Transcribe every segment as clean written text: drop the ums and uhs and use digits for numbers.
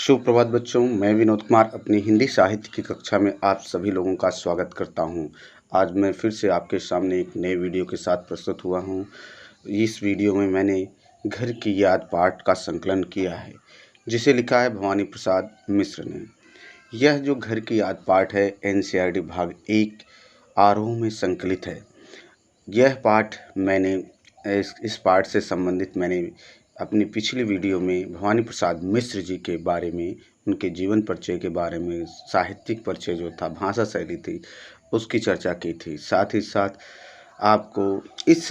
सुप्रभात बच्चों, मैं विनोद कुमार अपनी हिंदी साहित्य की कक्षा में आप सभी लोगों का स्वागत करता हूं। आज मैं फिर से आपके सामने एक नए वीडियो के साथ प्रस्तुत हुआ हूं। इस वीडियो में मैंने घर की याद पाठ का संकलन किया है, जिसे लिखा है भवानी प्रसाद मिश्र ने। यह जो घर की याद पाठ है एनसीईआरटी भाग 1 आरोह में संकलित है। यह पाठ मैंने इस पाठ से संबंधित मैंने अपनी पिछली वीडियो में भवानी प्रसाद मिश्र जी के बारे में, उनके जीवन परिचय के बारे में, साहित्यिक परिचय जो था, भाषा शैली थी, उसकी चर्चा की थी। साथ ही साथ आपको इस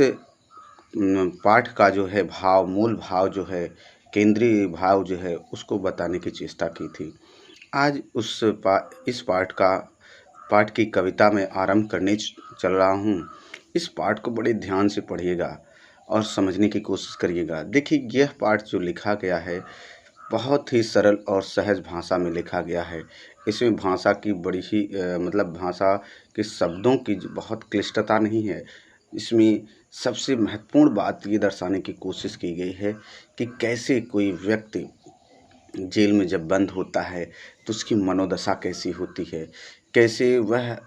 पाठ का जो है भाव, मूल भाव जो है, केंद्रीय भाव जो है, उसको बताने की चेष्टा की थी। आज इस पाठ की कविता में आरंभ करने चल रहा हूँ। इस पाठ को बड़े ध्यान से पढ़िएगा और समझने की कोशिश करिएगा। देखिए, यह पाठ जो लिखा गया है बहुत ही सरल और सहज भाषा में लिखा गया है। इसमें भाषा की बड़ी ही भाषा के शब्दों की बहुत क्लिष्टता नहीं है। इसमें सबसे महत्वपूर्ण बात ये दर्शाने की कोशिश की गई है कि कैसे कोई व्यक्ति जेल में जब बंद होता है तो उसकी मनोदशा कैसी होती है, कैसे वह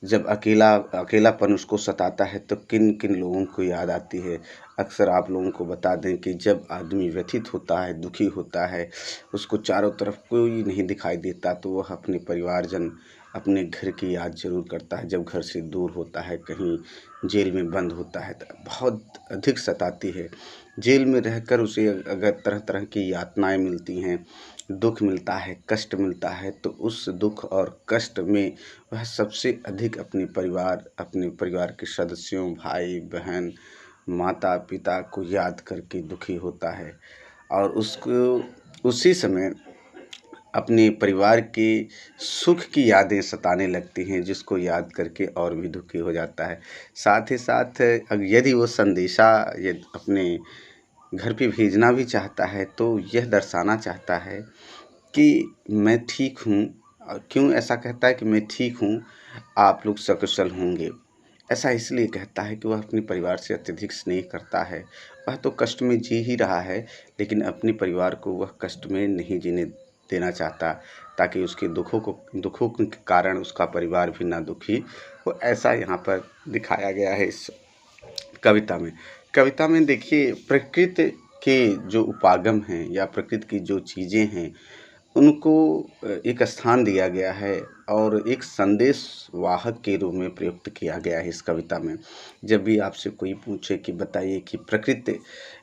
जब अकेलापन उसको सताता है तो किन किन लोगों को याद आती है। अक्सर आप लोगों को बता दें कि जब आदमी व्यथित होता है, दुखी होता है, उसको चारों तरफ कोई नहीं दिखाई देता, तो वह अपने परिवारजन, अपने घर की याद ज़रूर करता है। जब घर से दूर होता है, कहीं जेल में बंद होता है, तो बहुत अधिक सताती है। जेल में रहकर उसे अगर तरह तरह की यातनाएं मिलती हैं, दुख मिलता है, कष्ट मिलता है, तो उस दुख और कष्ट में वह सबसे अधिक अपने परिवार के सदस्यों, भाई बहन, माता पिता को याद करके दुखी होता है और उसको उसी समय अपने परिवार के सुख की यादें सताने लगती हैं, जिसको याद करके और भी दुखी हो जाता है। साथ ही साथ यदि वो संदेशा अपने घर पे भेजना भी चाहता है तो यह दर्शाना चाहता है कि मैं ठीक हूँ। क्यों ऐसा कहता है कि मैं ठीक हूँ, आप लोग सकुशल होंगे। ऐसा इसलिए कहता है कि वह अपने परिवार से अत्यधिक स्नेह करता है। वह तो कष्ट में जी ही रहा है, लेकिन अपने परिवार को वह कष्ट में नहीं जीने देना चाहता, ताकि उसके दुखों के कारण उसका परिवार भी ना दुखी हो। ऐसा यहाँ पर दिखाया गया है इस कविता में। कविता में देखिए, प्रकृति के जो उपागम हैं या प्रकृति की जो चीज़ें हैं, उनको एक स्थान दिया गया है और एक संदेश वाहक के रूप में प्रयुक्त किया गया है इस कविता में। जब भी आपसे कोई पूछे कि बताइए कि प्रकृति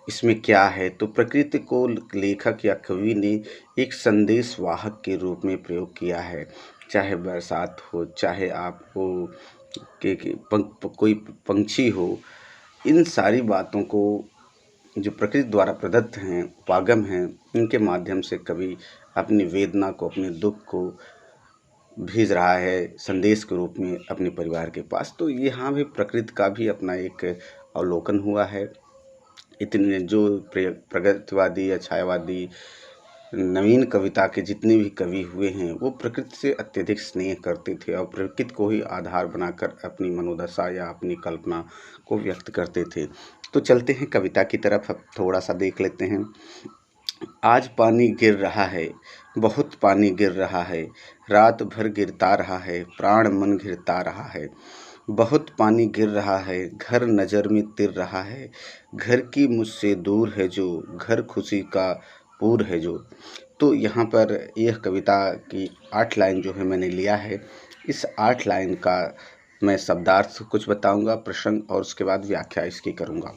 इसमें क्या है, तो प्रकृति को लेखक या कवि ने एक संदेश वाहक के रूप में प्रयोग किया है। चाहे बरसात हो, चाहे आपको कोई पंछी हो, इन सारी बातों को जो प्रकृति द्वारा प्रदत्त हैं, उपागम हैं, इनके माध्यम से कवि अपनी वेदना को, अपने दुख को भेज रहा है संदेश के रूप में अपने परिवार के पास। तो यहाँ भी प्रकृति का भी अपना एक अवलोकन हुआ है। इतने जो प्रगतिवादी या छायावादी नवीन कविता के जितने भी कवि हुए हैं, वो प्रकृति से अत्यधिक स्नेह करते थे और प्रकृति को ही आधार बनाकर अपनी मनोदशा या अपनी कल्पना को व्यक्त करते थे। तो चलते हैं कविता की तरफ, अब थोड़ा सा देख लेते हैं। आज पानी गिर रहा है, बहुत पानी गिर रहा है, रात भर गिरता रहा है, प्राण मन घिरता रहा है। बहुत पानी गिर रहा है, घर नज़र में तिर रहा है, घर की मुझसे दूर है जो, घर खुशी का पूर है जो। तो यहाँ पर यह कविता की 8 लाइन जो है मैंने लिया है। इस 8 लाइन का मैं शब्दार्थ कुछ बताऊंगा, प्रसंग, और उसके बाद व्याख्या इसकी करूंगा।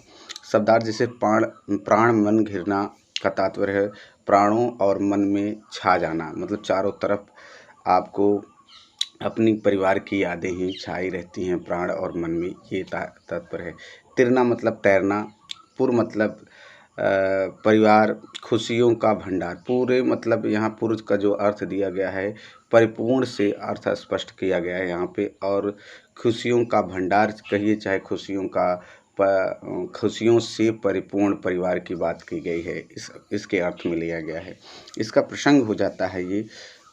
शब्दार्थ जैसे प्राण मन घिरना का तात्पर्य है प्राणों और मन में छा जाना, मतलब चारों तरफ आपको अपनी परिवार की यादें ही छाई रहती हैं प्राण और मन में, ये तात्पर्य है। तिरना मतलब तैरना, पूर मतलब परिवार, खुशियों का भंडार। पूरे मतलब यहाँ पूर्व का जो अर्थ दिया गया है, परिपूर्ण से अर्थ स्पष्ट किया गया है यहाँ पे। और खुशियों का भंडार कहिए, चाहे खुशियों से परिपूर्ण परिवार की बात की गई है, इसके अर्थ में लिया गया है। इसका प्रसंग हो जाता है ये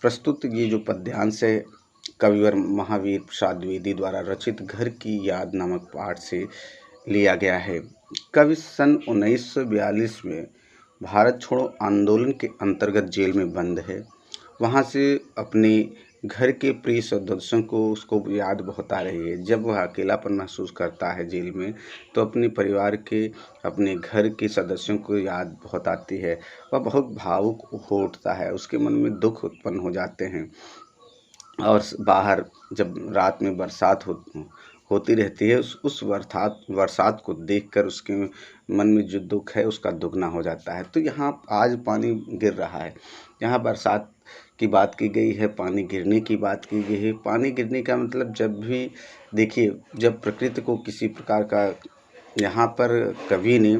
प्रस्तुत, ये जो पद्यांश है कविवर महावीर प्रसाद द्विवेदी द्वारा रचित घर की याद नामक पाठ से लिया गया है। कवि सन 1942 में भारत छोड़ो आंदोलन के अंतर्गत जेल में बंद है। वहाँ से अपने घर के प्रिय सदस्यों को उसको याद बहुत आ रही है। जब वह अकेलापन महसूस करता है जेल में, तो अपने परिवार के, अपने घर के सदस्यों को याद बहुत आती है। वह बहुत भावुक हो उठता है, उसके मन में दुख उत्पन्न हो जाते हैं। और बाहर जब रात में बरसात होती रहती है, उस बरसात को देखकर उसके मन में जो दुख है उसका दुगना हो जाता है। तो यहाँ आज पानी गिर रहा है, यहाँ बरसात की बात की गई है, पानी गिरने की बात की गई है। पानी गिरने का मतलब, जब भी देखिए, जब प्रकृति को किसी प्रकार का, यहाँ पर कवि ने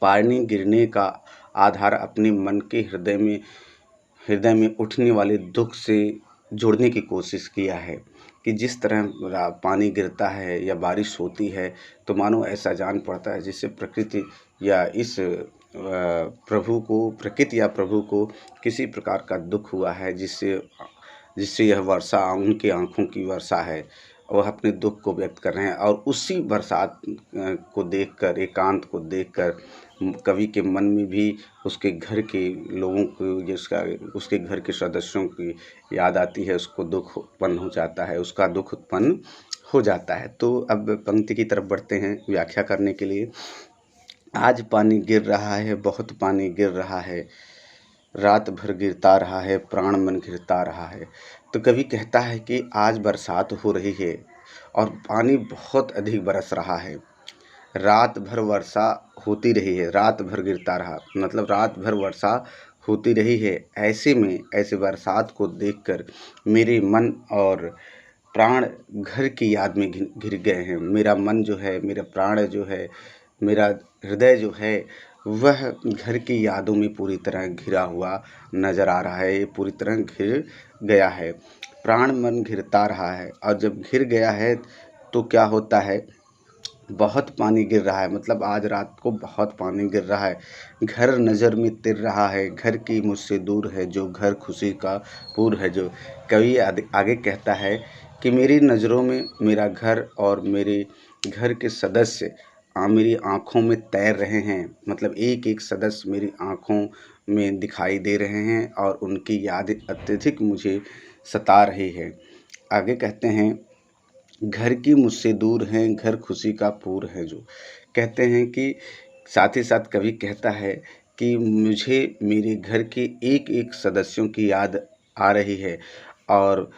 पानी गिरने का आधार अपने मन के हृदय में उठने वाले दुख से जोड़ने की कोशिश किया है कि जिस तरह पानी गिरता है या बारिश होती है, तो मानो ऐसा जान पड़ता है जिससे प्रकृति या इस प्रकृति या प्रभु को किसी प्रकार का दुख हुआ है, जिससे जिससे यह वर्षा उनकी आँखों की वर्षा है। वह अपने दुख को व्यक्त कर रहे हैं, और उसी बरसात को देखकर, एकांत को देखकर कवि के मन में भी उसके घर के लोगों को, जिसका उसके घर के सदस्यों की याद आती है, उसको दुख उत्पन्न हो जाता है, उसका दुख उत्पन्न हो जाता है। तो अब पंक्ति की तरफ बढ़ते हैं व्याख्या करने के लिए। आज पानी गिर रहा है, बहुत पानी गिर रहा है, रात भर गिरता रहा है, प्राण मन गिरता रहा है। तो कवि कहता है कि आज बरसात हो रही है और पानी बहुत अधिक बरस रहा है। रात भर वर्षा होती रही है, रात भर गिरता रहा, मतलब रात भर वर्षा होती रही है। ऐसे में, ऐसे बरसात को देखकर मेरे मन और प्राण घर की याद में घिर गए हैं। मेरा मन जो है, मेरा प्राण जो है, मेरा हृदय जो है, वह घर की यादों में पूरी तरह घिरा हुआ नज़र आ रहा है, ये पूरी तरह घिर गया है। प्राण मन घिरता रहा है, और जब घिर गया है तो क्या होता है, बहुत पानी गिर रहा है, मतलब आज रात को बहुत पानी गिर रहा है। घर नज़र में तिर रहा है, घर की मुझसे दूर है जो घर खुशी का पूर है जो। कवि आगे कहता है कि मेरी नज़रों में मेरा घर और मेरे घर के सदस्य मेरी आँखों में तैर रहे हैं, मतलब एक एक सदस्य मेरी आँखों में दिखाई दे रहे हैं, और उनकी याद अत्यधिक मुझे सता रही है। आगे कहते हैं, घर की मुझसे दूर हैं, घर खुशी का पूर है जो। कहते हैं कि साथ ही साथ कवि कहता है कि मुझे मेरे घर के एक एक सदस्यों की याद आ रही है, और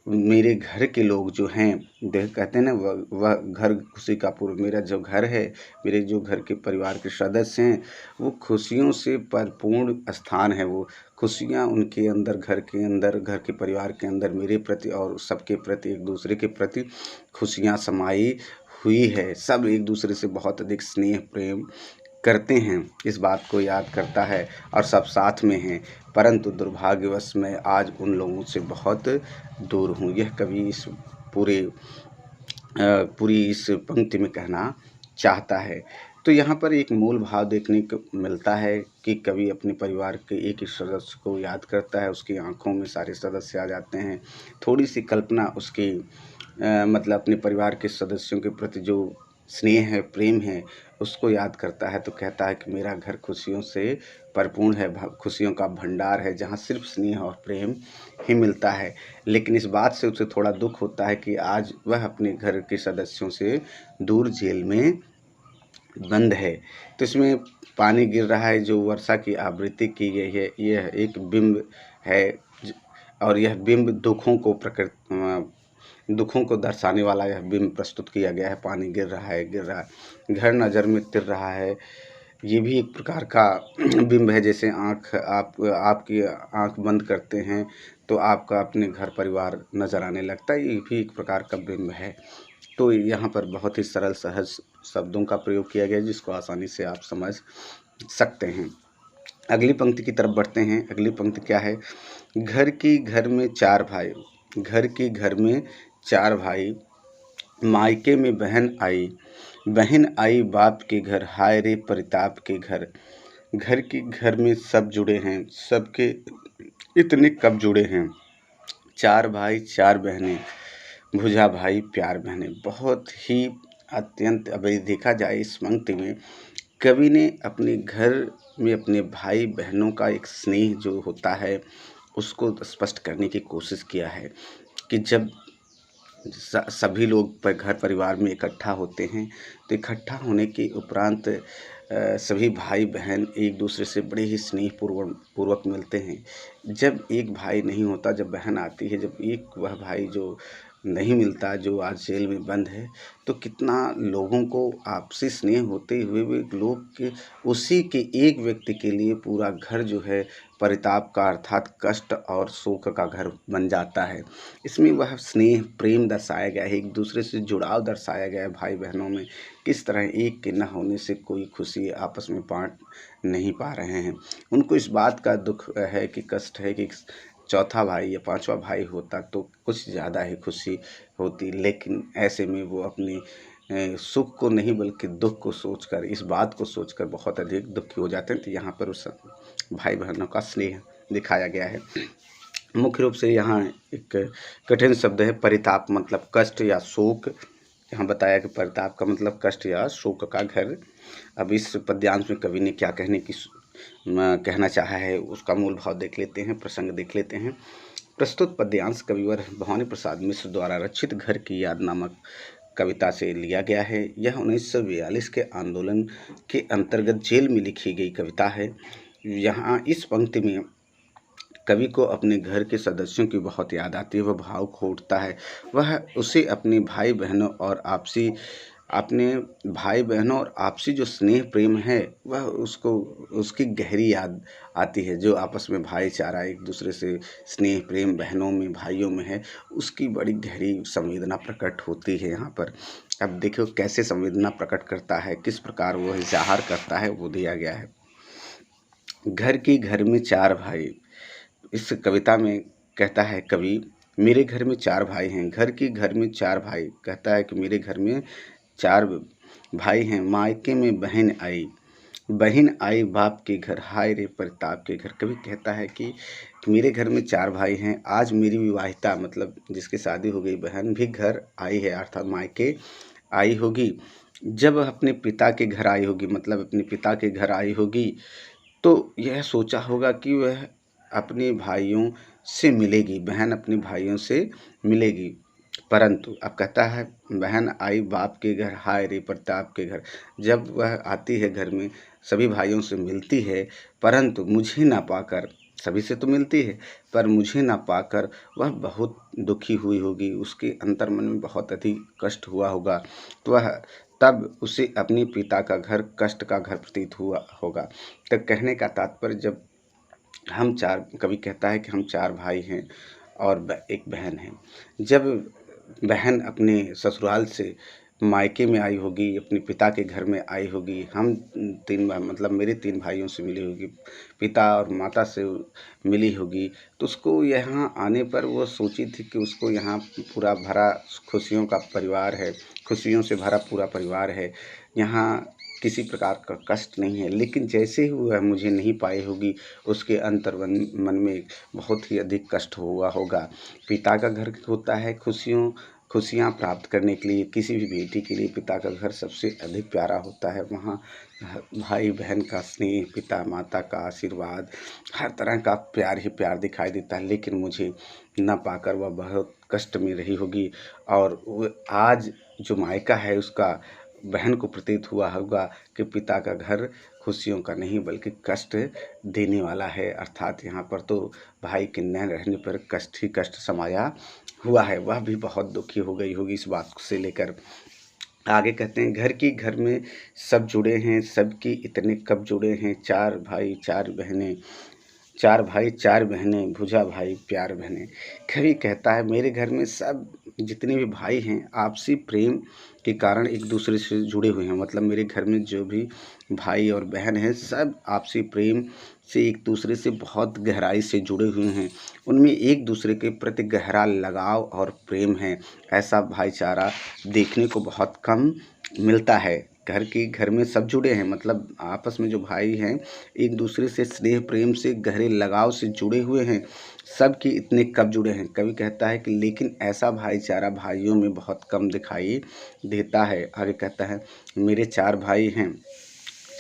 मेरे घर के लोग जो हैं, देख कहते हैं ना, वह घर खुशी का पूर। मेरा जो घर है, मेरे जो घर के परिवार के सदस्य हैं, वो खुशियों से परिपूर्ण स्थान है। वो खुशियाँ उनके अंदर, घर के अंदर, घर के परिवार के अंदर मेरे प्रति और सबके प्रति, एक दूसरे के प्रति खुशियाँ समाई हुई है। सब एक दूसरे से बहुत अधिक स्नेह प्रेम करते हैं, इस बात को याद करता है, और सब साथ में हैं। परंतु दुर्भाग्यवश मैं आज उन लोगों से बहुत दूर हूँ। यह कवि इस पूरी इस पंक्ति में कहना चाहता है। तो यहाँ पर एक मूल भाव देखने को मिलता है कि कवि अपने परिवार के एक ही सदस्य को याद करता है, उसकी आँखों में सारे सदस्य आ जाते हैं। थोड़ी सी कल्पना उसकी, मतलब अपने परिवार के सदस्यों के प्रति जो स्नेह है, प्रेम है, उसको याद करता है, तो कहता है कि मेरा घर खुशियों से परिपूर्ण है, खुशियों का भंडार है, जहाँ सिर्फ स्नेह और प्रेम ही मिलता है। लेकिन इस बात से उसे थोड़ा दुख होता है कि आज वह अपने घर के सदस्यों से दूर जेल में बंद है। तो इसमें पानी गिर रहा है, जो वर्षा की आवृत्ति की गई है, यह एक बिंब है, और यह बिंब दुखों को दर्शाने वाला यह बिंब प्रस्तुत किया गया है। पानी गिर रहा है, गिर रहा है, घर नज़र में तिर रहा है, ये भी एक प्रकार का बिंब है। जैसे आपकी आँख बंद करते हैं तो आपका अपने घर परिवार नज़र आने लगता है, ये भी एक प्रकार का बिंब है। तो यहाँ पर बहुत ही सरल सहज शब्दों का प्रयोग किया गया है, जिसको आसानी से आप समझ सकते हैं। अगली पंक्ति की तरफ बढ़ते हैं। अगली पंक्ति क्या है, घर में 4 भाई, घर की घर में 4 भाई, मायके में बहन आई बाप के घर, हाय रे परिताप के घर। घर में सब जुड़े हैं, सबके इतने कब जुड़े हैं, 4 भाई 4 बहनें, भुजा भाई प्यार बहनें। बहुत ही अत्यंत, अब देखा जाए इस पंक्ति में कवि ने अपने घर में अपने भाई बहनों का एक स्नेह जो होता है उसको स्पष्ट करने की कोशिश किया है कि जब सभी लोग घर परिवार में इकट्ठा होते हैं तो इकट्ठा होने के उपरांत सभी भाई बहन एक दूसरे से बड़े ही स्नेह पूर्वक मिलते हैं। जब एक भाई नहीं होता, जब बहन आती है, जब एक वह भाई जो नहीं मिलता, जो आज जेल में बंद है, तो कितना लोगों को आपसी स्नेह होते हुए भी लोग के उसी के एक व्यक्ति के लिए पूरा घर जो है परिताप का अर्थात कष्ट और शोक का घर बन जाता है। इसमें वह स्नेह प्रेम दर्शाया गया है, एक दूसरे से जुड़ाव दर्शाया गया है भाई बहनों में। किस तरह एक के न होने से कोई खुशी आपस में बांट नहीं पा रहे हैं। उनको इस बात का दुख है कि कष्ट है कि चौथा भाई या पांचवा भाई होता तो कुछ ज़्यादा ही खुशी होती, लेकिन ऐसे में वो अपने सुख को नहीं बल्कि दुख को सोचकर, इस बात को सोचकर बहुत अधिक दुखी हो जाते हैं। तो यहाँ पर उस भाई बहनों का स्नेह दिखाया गया है। मुख्य रूप से यहाँ एक कठिन शब्द है परिताप, मतलब कष्ट या शोक। यहाँ बताया कि परिताप का मतलब कष्ट या शोक का घर। अब इस पद्यांश में कवि ने क्या कहना चाहा है उसका मूल भाव देख लेते हैं, प्रसंग देख लेते हैं। प्रस्तुत पद्यांश कविवर भवानी प्रसाद मिश्र द्वारा रचित घर की याद नामक कविता से लिया गया है। यह 1942 के आंदोलन के अंतर्गत जेल में लिखी गई कविता है। यहाँ इस पंक्ति में कवि को अपने घर के सदस्यों की बहुत याद आती है, वह भावुक हो उठता है। वह उसे अपने भाई बहनों और आपसी जो स्नेह प्रेम है वह उसको उसकी गहरी याद आती है, जो आपस में भाईचारा एक दूसरे से स्नेह प्रेम बहनों में भाइयों में है, उसकी बड़ी गहरी संवेदना प्रकट होती है यहाँ पर। अब देखो कैसे संवेदना प्रकट करता है, किस प्रकार वो इज़हार करता है, वो दिया गया है। घर में 4 भाई। इस कविता में कहता है कवि, मेरे घर में 4 भाई हैं। घर में 4 भाई, कहता है कि मेरे घर में 4 भाई हैं। मायके में बहन आई बाप के घर, हाय रे परिताप के घर। कवि कहता है कि मेरे घर में 4 भाई हैं। आज मेरी विवाहिता, मतलब जिसकी शादी हो गई बहन भी घर आई है, अर्थात मायके आई होगी। जब अपने पिता के घर आई होगी, मतलब अपने पिता के घर आई होगी, तो यह सोचा होगा कि वह अपने भाइयों से मिलेगी, बहन अपने भाइयों से मिलेगी। परंतु अब कहता है बहन आई बाप के घर, हाय रे प्रताप के घर। जब वह आती है घर में, सभी भाइयों से मिलती है, परंतु मुझे ना पाकर, सभी से तो मिलती है पर मुझे ना पाकर वह बहुत दुखी हुई होगी, उसके अंतर्मन में बहुत अधिक कष्ट हुआ होगा। तो वह तब उसे अपने पिता का घर कष्ट का घर प्रतीत हुआ होगा। तो कहने का तात्पर्य, जब हम 4, कवि कहता है कि हम 4 भाई हैं और एक बहन है। जब बहन अपने ससुराल से मायके में आई होगी, अपने पिता के घर में आई होगी, हम 3 मतलब मेरे 3 भाइयों से मिली होगी, पिता और माता से मिली होगी, तो उसको यहाँ आने पर वो सोची थी कि उसको यहाँ पूरा भरा खुशियों का परिवार है, खुशियों से भरा पूरा परिवार है, यहाँ किसी प्रकार का कष्ट नहीं है। लेकिन जैसे ही वह मुझे नहीं पाई होगी, उसके मन में बहुत ही अधिक कष्ट हुआ होगा। पिता का घर होता है खुशियाँ प्राप्त करने के लिए, किसी भी बेटी के लिए पिता का घर सबसे अधिक प्यारा होता है। वहाँ भाई बहन का स्नेह, पिता माता का आशीर्वाद, हर तरह का प्यार ही प्यार दिखाई देता है। लेकिन मुझे न पाकर वह बहुत कष्ट में रही होगी, और वो आज जो मायका है उसका बहन को प्रतीत हुआ होगा कि पिता का घर खुशियों का नहीं बल्कि कष्ट देने वाला है। अर्थात यहाँ पर तो भाई के न रहने पर कष्ट ही कष्ट समाया हुआ है। वह भी बहुत दुखी हो गई होगी इस बात से लेकर। आगे कहते हैं घर में सब जुड़े हैं, सबकी इतने कब जुड़े हैं, 4 भाई 4 बहनें, 4 भाई 4 बहनें, भुजा भाई प्यार बहनें। कवि कहता है मेरे घर में सब जितने भी भाई हैं आपसी प्रेम के कारण एक दूसरे से जुड़े हुए हैं। मतलब मेरे घर में जो भी भाई और बहन हैं सब आपसी प्रेम से एक दूसरे से बहुत गहराई से जुड़े हुए हैं, उनमें एक दूसरे के प्रति गहरा लगाव और प्रेम है। ऐसा भाईचारा देखने को बहुत कम मिलता है। घर में सब जुड़े हैं, मतलब आपस में जो भाई हैं एक दूसरे से स्नेह प्रेम से गहरे लगाव से जुड़े हुए हैं। सब की इतने कब जुड़े हैं। कवि कहता है कि लेकिन ऐसा भाईचारा भाइयों में बहुत कम दिखाई देता है। आगे कहता है मेरे 4 भाई हैं,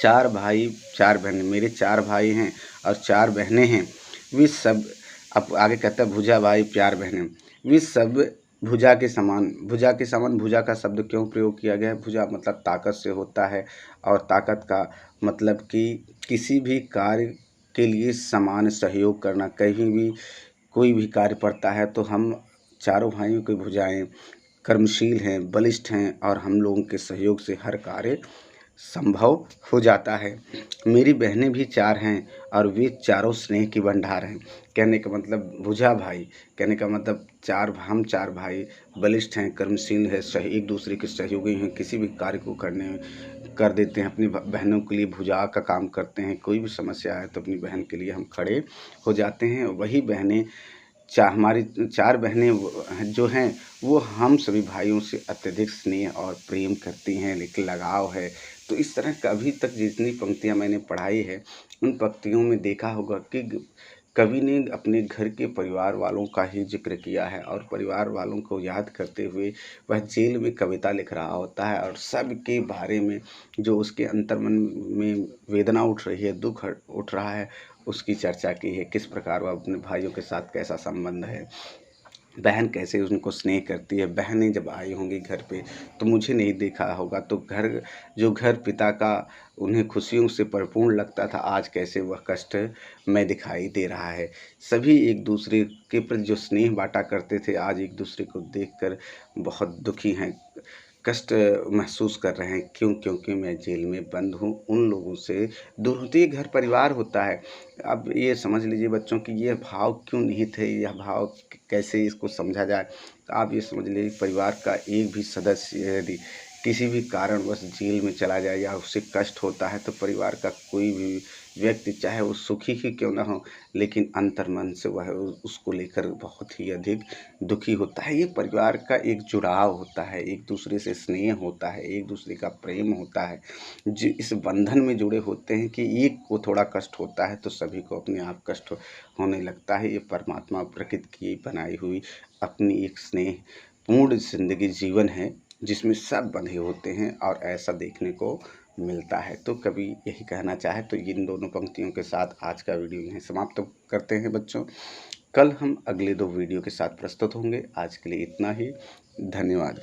चार भाई चार बहनें, मेरे चार भाई हैं और चार बहनें हैं। वे सब, अब आगे कहता है भुजा भाई प्यार बहनें, वे सब भुजा के समान। भुजा के समान, भुजा का शब्द क्यों प्रयोग किया गया है? भुजा मतलब ताकत से होता है, और ताकत का मतलब कि किसी भी कार्य के लिए समान सहयोग करना। कहीं भी कोई भी कार्य पड़ता है तो हम चारों भाइयों की भुजाएं कर्मशील हैं, बलिष्ठ हैं, और हम लोगों के सहयोग से हर कार्य संभव हो जाता है। मेरी बहनें भी चार हैं और वे चारों स्नेह की भंडार हैं। कहने का मतलब भुजा भाई, कहने का मतलब हम चार भाई बलिष्ठ हैं, कर्मशील हैं, एक दूसरे के सहयोगी हैं, किसी भी कार्य को कर देते हैं। अपनी बहनों के लिए भुजा का काम करते हैं। कोई भी समस्या है तो अपनी बहन के लिए हम खड़े हो जाते हैं। वही बहनें हमारी चार बहनें जो हैं वो हम सभी भाइयों से अत्यधिक स्नेह और प्रेम करती हैं, लेकिन लगाव है। तो इस तरह का अभी तक जितनी पंक्तियाँ मैंने पढ़ाई है, उन पंक्तियों में देखा होगा कि कवि ने अपने घर के परिवार वालों का ही जिक्र किया है, और परिवार वालों को याद करते हुए वह जेल में कविता लिख रहा होता है, और सबके बारे में जो उसके अंतर्मन में वेदना उठ रही है, दुख उठ रहा है, उसकी चर्चा की है। किस प्रकार वह अपने भाइयों के साथ कैसा संबंध है, बहन कैसे उनको स्नेह करती है। बहनें जब आई होंगी घर पे तो मुझे नहीं देखा होगा, तो घर पिता का उन्हें खुशियों से भरपूर लगता था, आज कैसे वह कष्ट में दिखाई दे रहा है। सभी एक दूसरे के प्रति जो स्नेह बांटा करते थे, आज एक दूसरे को देखकर बहुत दुखी हैं, कष्ट महसूस कर रहे हैं। क्यों? क्योंकि मैं जेल में बंद हूँ, उन लोगों से दूर हूँ। तो ये घर परिवार होता है। अब ये समझ लीजिए बच्चों कि ये भाव क्यों निहित है, यह भाव कैसे इसको समझा जाए। तो आप ये समझ लीजिए, परिवार का एक भी सदस्य यदि किसी भी कारणवश जेल में चला जाए या उसे कष्ट होता है, तो परिवार का कोई भी व्यक्ति, चाहे वो सुखी ही क्यों ना हो, लेकिन अंतर्मन से वह उसको लेकर बहुत ही अधिक दुखी होता है। ये परिवार का एक जुड़ाव होता है, एक दूसरे से स्नेह होता है, एक दूसरे का प्रेम होता है, जो इस बंधन में जुड़े होते हैं कि एक को थोड़ा कष्ट होता है तो सभी को अपने आप कष्ट होने लगता है। ये परमात्मा प्रकृति की बनाई हुई अपनी एक स्नेह पूर्ण जिंदगी जीवन है, जिसमें सब बंधे होते हैं, और ऐसा देखने को मिलता है। तो कभी यही कहना चाहे तो इन दोनों पंक्तियों के साथ आज का वीडियो यहीं समाप्त करते हैं बच्चों। कल हम अगले 2 वीडियो के साथ प्रस्तुत होंगे। आज के लिए इतना ही। धन्यवाद।